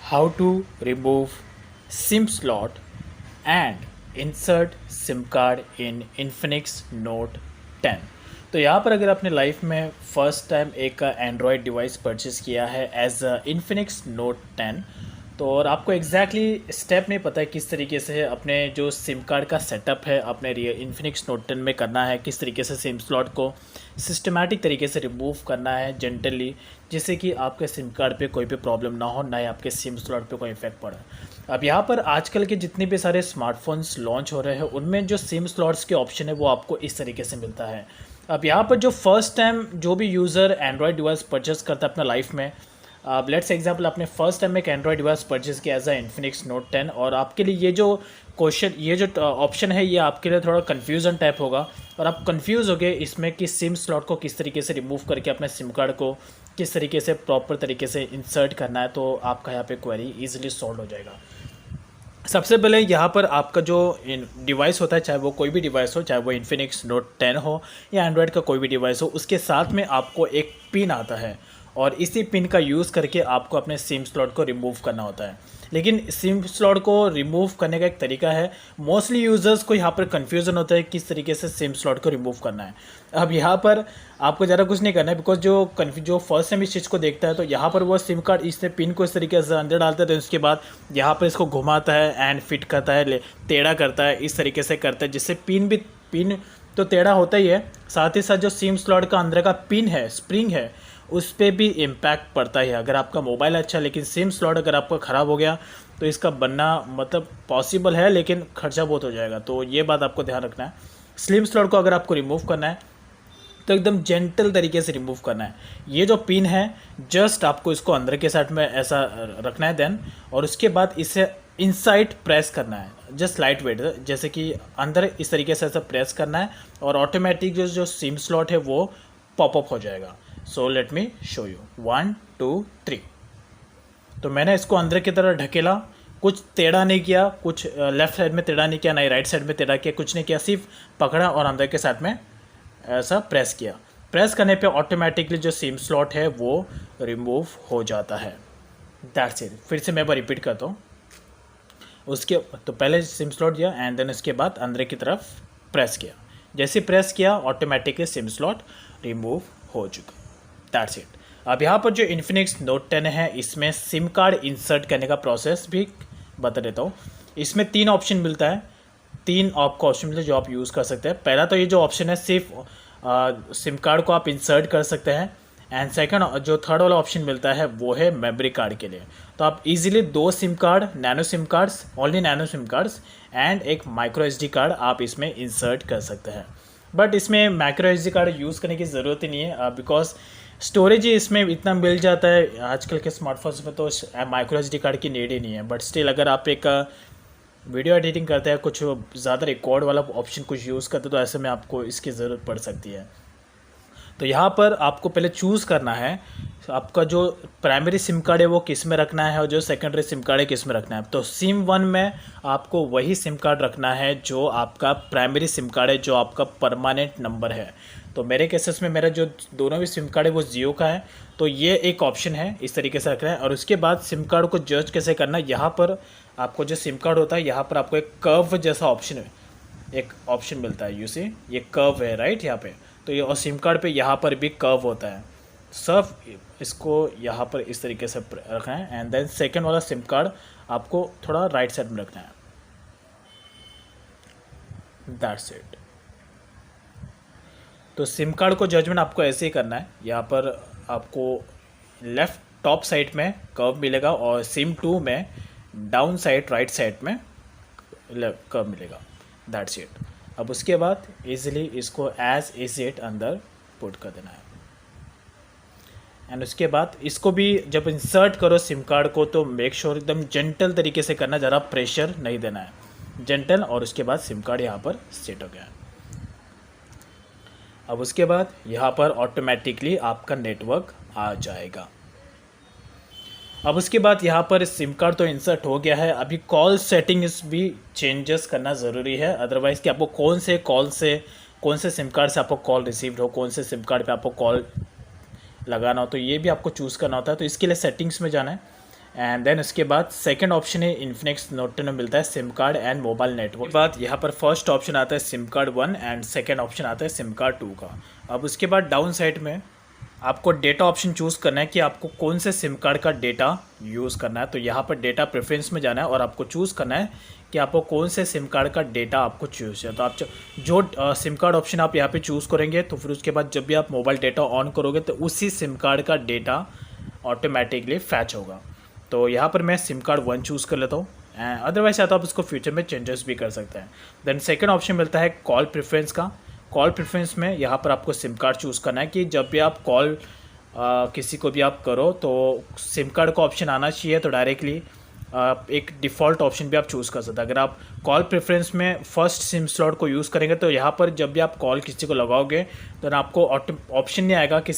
How to remove SIM slot and insert SIM card in Infinix Note 10। तो यहाँ पर अगर आपने लाइफ में फ़र्स्ट टाइम एक एंड्रॉयड डिवाइस परचेज़ किया है एज इन्फिनिक्स नोट 10, तो और आपको एग्जैक्टली स्टेप नहीं पता है किस तरीके से अपने जो सिम कार्ड का सेटअप है अपने इन्फिनिक्स नोट 10 में करना है, किस तरीके से सिम स्लॉट को सिस्टमैटिक तरीके से रिमूव करना है जेंटली, जिससे कि आपके सिम कार्ड पे कोई भी प्रॉब्लम ना हो, ना ही आपके सिम स्लॉट पे कोई इफेक्ट पड़े। अब यहाँ पर आजकल के जितने भी सारे स्मार्टफोन्स लॉन्च हो रहे हैं उनमें जो सिम स्लॉट्स के ऑप्शन है वो आपको इस तरीके से मिलता है। अब यहाँ पर जो फर्स्ट टाइम जो भी यूज़र एंड्रॉयड डिवाइस परचेस करता है अपना लाइफ में, अब लेट्स एग्जांपल आपने फर्स्ट टाइम एक एंड्रॉयड डिवाइस परचेज किया एज अ इन्फिनिक्स नोट 10, और आपके लिए ये जो क्वेश्चन, ये जो ऑप्शन है, ये आपके लिए थोड़ा कन्फ्यूज़न टाइप होगा और आप कंफ्यूज हो गए इसमें कि सिम स्लॉट को किस तरीके से रिमूव करके अपने सिम कार्ड को किस तरीके से प्रॉपर तरीके से इंसर्ट करना है, तो आपका यहाँ पे क्वेरी ईजिली सॉल्व हो जाएगा। सबसे पहले यहाँ पर आपका जो डिवाइस होता है, चाहे वो कोई भी डिवाइस हो, चाहे वो इन्फिनिक्स नोट 10 हो या एंड्रॉयड का कोई भी डिवाइस हो, उसके साथ में आपको एक पिन आता है और इसी पिन का यूज़ करके आपको अपने सिम स्लॉट को रिमूव करना होता है। लेकिन सिम स्लॉट को रिमूव करने का एक तरीका है, मोस्टली यूज़र्स को यहाँ पर कन्फ्यूज़न होता है किस तरीके से सिम स्लॉट को रिमूव करना है। अब यहाँ पर आपको ज़्यादा कुछ नहीं करना है, बिकॉज जो फर्स्ट टाइम इस चीज़ को देखता है तो यहाँ पर वो सिम कार्ड इसने पिन को इस तरीके से अंदर डालता है, तो उसके बाद यहाँ पर इसको घुमाता है एंड फिट करता है, टेढ़ा करता है, इस तरीके से करता है जिससे पिन तो टेढ़ा होता ही है, साथ ही साथ जो सिम स्लॉट का अंदर का पिन है, स्प्रिंग है, उस पर भी इम्पैक्ट पड़ता है। अगर आपका मोबाइल अच्छा लेकिन सिम स्लॉट अगर आपका ख़राब हो गया तो इसका बनना मतलब पॉसिबल है लेकिन खर्चा बहुत हो जाएगा, तो ये बात आपको ध्यान रखना है। स्लिम स्लॉट को अगर आपको रिमूव करना है तो एकदम जेंटल तरीके से रिमूव करना है। ये जो पिन है जस्ट आपको इसको अंदर के साइड में ऐसा रखना है देन, और उसके बाद इसे इनसाइड प्रेस करना है, जस्ट लाइट वेट, जैसे कि अंदर इस तरीके से ऐसा प्रेस करना है और ऑटोमेटिक जो सिम स्लॉट है वो पॉपअप हो जाएगा। So let me show you 1 2 3। तो मैंने इसको अंदर की तरह ढकेला, कुछ टेढ़ा नहीं किया, कुछ लेफ्ट साइड में टेढ़ा नहीं किया, ना ही राइट साइड में टेढ़ा किया, कुछ नहीं किया, सिर्फ पकड़ा और अंदर के साइड में ऐसा प्रेस किया। प्रेस करने पे ऑटोमेटिकली जो सिम स्लॉट है वो रिमूव हो जाता है। That's it. फिर से मैं एक बार रिपीट करता हूँ। उसके तो पहले सिम स्लॉट दिया एंड देन उसके बाद अंदर की तरफ प्रेस किया, जैसे प्रेस किया ऑटोमेटिकली सिम स्लॉट रिमूव हो चुका। That's it. अब यहाँ पर जो इन्फिनिक्स नोट 10 है इसमें सिम कार्ड इंसर्ट करने का प्रोसेस भी बता देता हूँ। इसमें 3 ऑप्शन मिलता है, 3 आपको ऑप्शन मिलते हैं जो आप यूज़ कर सकते हैं। पहला तो ये जो ऑप्शन है सिर्फ सिम कार्ड को आप इंसर्ट कर सकते हैं, एंड सेकंड जो थर्ड वाला ऑप्शन मिलता है वो है मेमोरी कार्ड के लिए। तो आप easily 2 SIM card, nano SIM cards, only nano SIM cards and एक माइक्रो एसडी कार्ड आप इसमें इंसर्ट कर सकते हैं। बट इसमें माइक्रो एसडी कार्ड यूज़ करने की ज़रूरत ही नहीं है, बिकॉज स्टोरेज ही इसमें इतना मिल जाता है आजकल के स्मार्टफोन्स में, तो माइक्रो एसडी कार्ड की नीड ही नहीं है। बट स्टिल अगर आप एक वीडियो एडिटिंग करते हैं, कुछ ज़्यादा रिकॉर्ड वाला ऑप्शन कुछ यूज़ करते हैं, तो ऐसे में आपको इसकी ज़रूरत पड़ सकती है। तो यहाँ पर आपको पहले चूज़ करना है आपका जो प्राइमरी सिम कार्ड है वो किस में रखना है और जो सेकेंडरी सिम कार्ड है किस में रखना है। तो सिम 1 में आपको वही सिम कार्ड रखना है जो आपका प्राइमरी सिम कार्ड है, जो आपका परमानेंट नंबर है। तो मेरे केसेस में मेरा जो दोनों भी सिम कार्ड है वो जियो का है, तो ये एक ऑप्शन है, इस तरीके से रखना है। और उसके बाद सिम कार्ड को जज कैसे करना है, यहाँ पर आपको जो सिम कार्ड होता है यहाँ पर आपको एक कर्व जैसा ऑप्शन है, एक ऑप्शन मिलता है, यू सी ये कर्व है राइट यहाँ पे। तो ये और सिम कार्ड पे यहाँ पर भी कर्व होता है, सब इसको यहाँ पर इस तरीके से रखना है। एंड देन सेकेंड वाला सिम कार्ड आपको थोड़ा राइट साइड में रखना है। That's it. तो सिम कार्ड को जजमेंट आपको ऐसे ही करना है, यहाँ पर आपको लेफ़्ट टॉप साइड में कर्व मिलेगा और सिम 2 में डाउन साइड राइट साइड में कर्व मिलेगा। That's it. अब उसके बाद इजीली इसको एज इज इट अंदर पुट कर देना है। एंड उसके बाद इसको भी जब इंसर्ट करो सिम कार्ड को तो मेक श्योर एकदम जेंटल तरीके से करना, ज़रा प्रेशर नहीं देना है, जेंटल। और उसके बाद सिम कार्ड यहाँ पर सेट हो गया। अब उसके बाद यहाँ पर ऑटोमेटिकली आपका नेटवर्क आ जाएगा। अब उसके बाद यहाँ पर सिम कार्ड तो इंसर्ट हो गया है, अभी कॉल सेटिंग्स भी चेंजेस करना ज़रूरी है, अदरवाइज़ कि आपको कौन से सिम कार्ड से आपको कॉल रिसीव्ड हो, कौन से सिम कार्ड पे आपको कॉल लगाना हो, तो ये भी आपको चूज़ करना होता है। तो इसके लिए सेटिंग्स में जाना है एंड देन उसके बाद सेकंड ऑप्शन है इन्फिनिक्स नोट 10 में मिलता है SIM card and mobile network. बाद यहाँ पर फर्स्ट ऑप्शन आता है SIM card 1 and second option आता है सिम कार्ड 2 का। अब उसके बाद डाउन साइड में आपको डेटा ऑप्शन चूज़ करना है कि आपको कौन से सिम कार्ड का डेटा यूज़ करना है। तो यहाँ पर डेटा प्रेफरेंस में जाना है और आपको चूज़ करना है कि आपको कौन से सिम कार्ड का डेटा आपको चूज़ है। तो आप जो सिम कार्ड ऑप्शन आप यहाँ पे चूज़ करेंगे तो फिर उसके बाद जब भी आप मोबाइल डेटा ऑन करोगे तो उसी सिम कार्ड का डेटा ऑटोमेटिकली फैच होगा। तो यहाँ पर मैं सिम कार्ड 1 चूज़ कर लेता हूँ, अदरवाइज या तो आप इसको फ्यूचर में चेंजेस भी कर सकते हैं। देन सेकंड ऑप्शन मिलता है कॉल प्रेफरेंस का। कॉल प्रेफरेंस में यहाँ पर आपको सिम कार्ड चूज़ करना है कि जब भी आप कॉल किसी को भी आप करो तो सिम कार्ड का ऑप्शन आना चाहिए। तो डायरेक्टली एक डिफ़ॉल्ट ऑप्शन भी आप चूज़ कर सकते हैं। अगर आप कॉल प्रेफरेंस में फर्स्ट सिम स्लॉट को यूज़ करेंगे तो यहाँ पर जब भी आप कॉल किसी को लगाओगे तो ना आपको ऑप्शन नहीं आएगा कि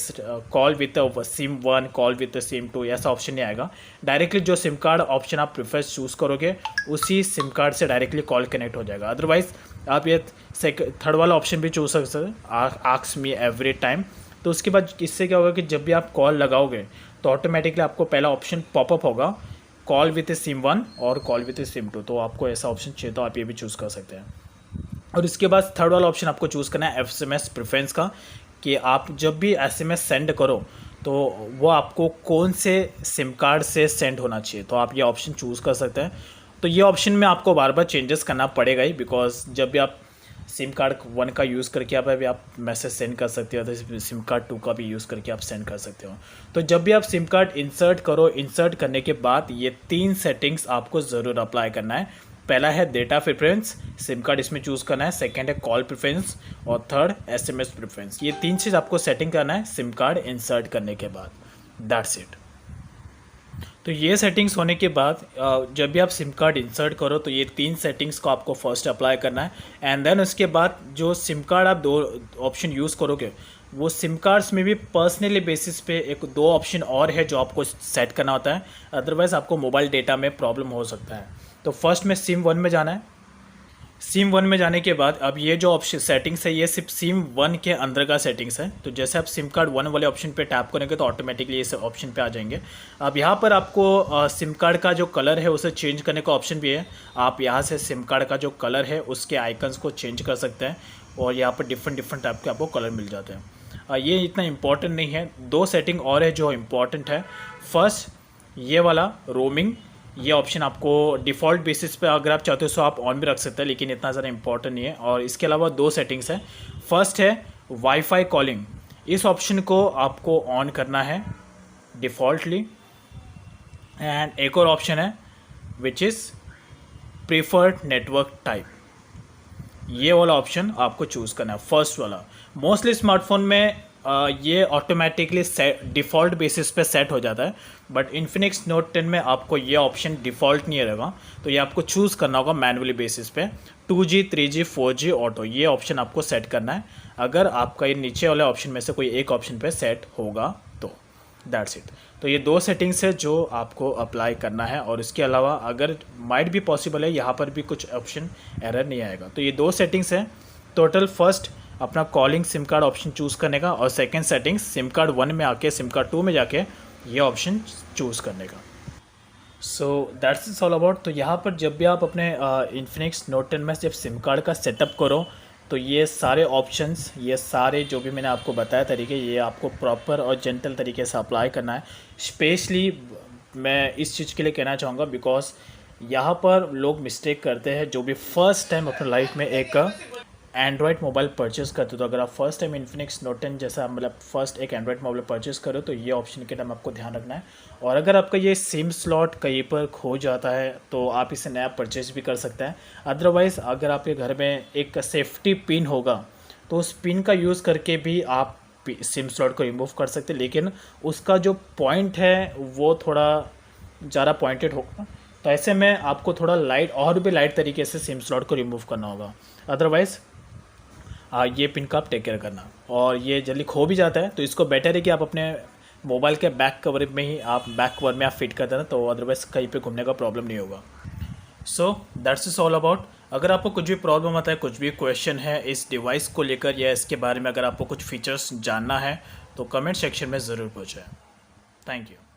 call with SIM 1 call with SIM 2 ऐसा ऑप्शन नहीं आएगा। डायरेक्टली जो सिम कार्ड ऑप्शन आप प्रेफरेंस चूज़ करोगे उसी सिम कार्ड से डायरेक्टली कॉल कनेक्ट हो जाएगा। अदरवाइज़ आप ये थर्ड वाला ऑप्शन भी चूज़ कर सकते हैं, आस्क मी एवरी टाइम। तो उसके बाद इससे क्या होगा कि जब भी आप कॉल लगाओगे तो ऑटोमेटिकली आपको पहला ऑप्शन पॉपअप होगा कॉल विथ सिम 1 और कॉल विथ सिम 2। तो आपको ऐसा ऑप्शन चाहिए तो आप ये भी चूज़ कर सकते हैं। और इसके बाद थर्ड वाला ऑप्शन आपको चूज़ करना है SMS प्रेफरेंस का, कि आप जब भी SMS सेंड करो तो वो आपको कौन से सिम कार्ड से सेंड होना चाहिए। तो आप ये ऑप्शन चूज़ कर सकते हैं। तो ये ऑप्शन में आपको बार बार चेंजेस करना पड़ेगा ही, बिकॉज जब भी आप सिम कार्ड 1 का यूज़ करके आप मैसेज सेंड कर सकते हो, तो सिम कार्ड 2 का भी यूज़ करके आप सेंड कर सकते हो। तो जब भी आप सिम कार्ड इंसर्ट करो, इंसर्ट करने के बाद ये 3 सेटिंग्स आपको ज़रूर अप्लाई करना है। पहला है डेटा प्रेफरेंस, सिम कार्ड इसमें चूज़ करना है। सेकंड है कॉल प्रेफरेंस और थर्ड SMS प्रेफरेंस। ये 3 चीज़ आपको सेटिंग करना है सिम कार्ड इंसर्ट करने के बाद। That's it. तो ये सेटिंग्स होने के बाद जब भी आप सिम कार्ड इंसर्ट करो तो ये 3 सेटिंग्स को आपको फर्स्ट अप्लाई करना है। एंड देन उसके बाद जो सिम कार्ड आप 2 ऑप्शन यूज़ करोगे वो सिम कार्ड्स में भी पर्सनली बेसिस पे एक 2 ऑप्शन और है जो आपको सेट करना होता है, अदरवाइज़ आपको मोबाइल डेटा में प्रॉब्लम हो सकता है। तो फर्स्ट में सिम 1 में जाना है। सिम 1 में जाने के बाद अब ये जो ऑप्शन सेटिंग्स है ये सिर्फ सिम 1 के अंदर का सेटिंग्स है। तो जैसे आप सिम कार्ड 1 वाले ऑप्शन पे टैप करेंगे तो ऑटोमेटिकली ये सब ऑप्शन पे आ जाएंगे। अब यहाँ पर आपको सिम कार्ड का जो कलर है उसे चेंज करने का ऑप्शन भी है। आप यहाँ से सिम कार्ड का जो कलर है उसके आइकन्स को चेंज कर सकते हैं और यहाँ पर डिफरेंट टाइप के आपको कलर मिल जाते हैं। ये इतना इंपॉर्टेंट नहीं है, 2 सेटिंग और है जो इम्पॉर्टेंट है। फर्स्ट ये वाला रोमिंग, ये ऑप्शन आपको डिफ़ॉल्ट बेसिस पे अगर आप चाहते हो तो आप ऑन भी रख सकते हैं, लेकिन इतना ज़्यादा इंपॉर्टेंट नहीं है। और इसके अलावा 2 सेटिंग्स हैं। फर्स्ट है वाईफाई कॉलिंग, इस ऑप्शन को आपको ऑन करना है डिफ़ॉल्टली। एंड एक और ऑप्शन है which is preferred network type, ये वाला ऑप्शन आपको चूज़ करना है, फर्स्ट वाला। मोस्टली स्मार्टफोन में ये ऑटोमेटिकली डिफ़ॉल्ट बेसिस पे सेट हो जाता है, बट इन्फिनिक्स नोट 10 में आपको ये ऑप्शन डिफ़ॉल्ट नहीं रहेगा। तो ये आपको चूज़ करना होगा मैनुअली बेसिस पे। 2G 3G 4G ऑटो, ये ऑप्शन आपको सेट करना है। अगर आपका ये नीचे वाले ऑप्शन में से कोई एक ऑप्शन पे सेट होगा तो दैट्स इट। तो ये 2 सेटिंग्स है जो आपको अप्लाई करना है। और इसके अलावा अगर माइट भी पॉसिबल है यहाँ पर भी कुछ ऑप्शन एरर नहीं आएगा। तो ये 2 सेटिंग्स हैं टोटल। फर्स्ट अपना calling SIM card option choose करने का, और सेकंड सेटिंग्स सिम कार्ड 1 में आके सिम कार्ड 2 में जाके ये ऑप्शन चूज़ करने का। So that's is all about. तो यहाँ पर जब भी आप अपने इन्फिनिक्स नोट 10 में जब सिम कार्ड का सेटअप करो तो ये सारे ऑप्शंस, ये सारे जो भी मैंने आपको बताया तरीके, ये आपको प्रॉपर और जेंटल तरीके से अप्लाई करना है। स्पेशली मैं इस चीज़ के लिए कहना चाहूँगा बिकॉज यहाँ पर लोग मिस्टेक करते हैं जो भी फर्स्ट टाइम अपने लाइफ में एक एंड्रॉयड मोबाइल परचेज़ करते हो। तो अगर आप फर्स्ट टाइम इन्फिनिक्स नोट 10 जैसा मतलब फर्स्ट एक एंड्रॉयड मोबाइल परचेज़ करो तो ये ऑप्शन के टाइम आपको ध्यान रखना है। और अगर आपका ये सिम स्लॉट कहीं पर खो जाता है तो आप इसे नया परचेज़ भी कर सकते हैं। अदरवाइज़ अगर आपके घर में एक सेफ्टी पिन होगा तो उस पिन का यूज़ करके भी आप सिम स्लॉट को रिमूव कर सकते हैं, लेकिन उसका जो पॉइंट है वो थोड़ा ज़्यादा पॉइंटेड होगा। तो ऐसे में आपको थोड़ा लाइट और भी लाइट तरीके से सिम स्लॉट को रिमूव करना होगा। अदरवाइज़ ये पिन का आप टेक केयर करना। और ये जल्दी खो भी जाता है तो इसको बेटर है कि आप अपने मोबाइल के बैक कवर में ही बैक कवर में आप फिट कर देना, तो अदरवाइज़ कहीं पे घूमने का प्रॉब्लम नहीं होगा। So that's is all about. अगर आपको कुछ भी प्रॉब्लम आता है, कुछ भी क्वेश्चन है इस डिवाइस को लेकर या इसके बारे में, अगर आपको कुछ फीचर्स जानना है तो कमेंट सेक्शन में ज़रूर पूछें। Thank you.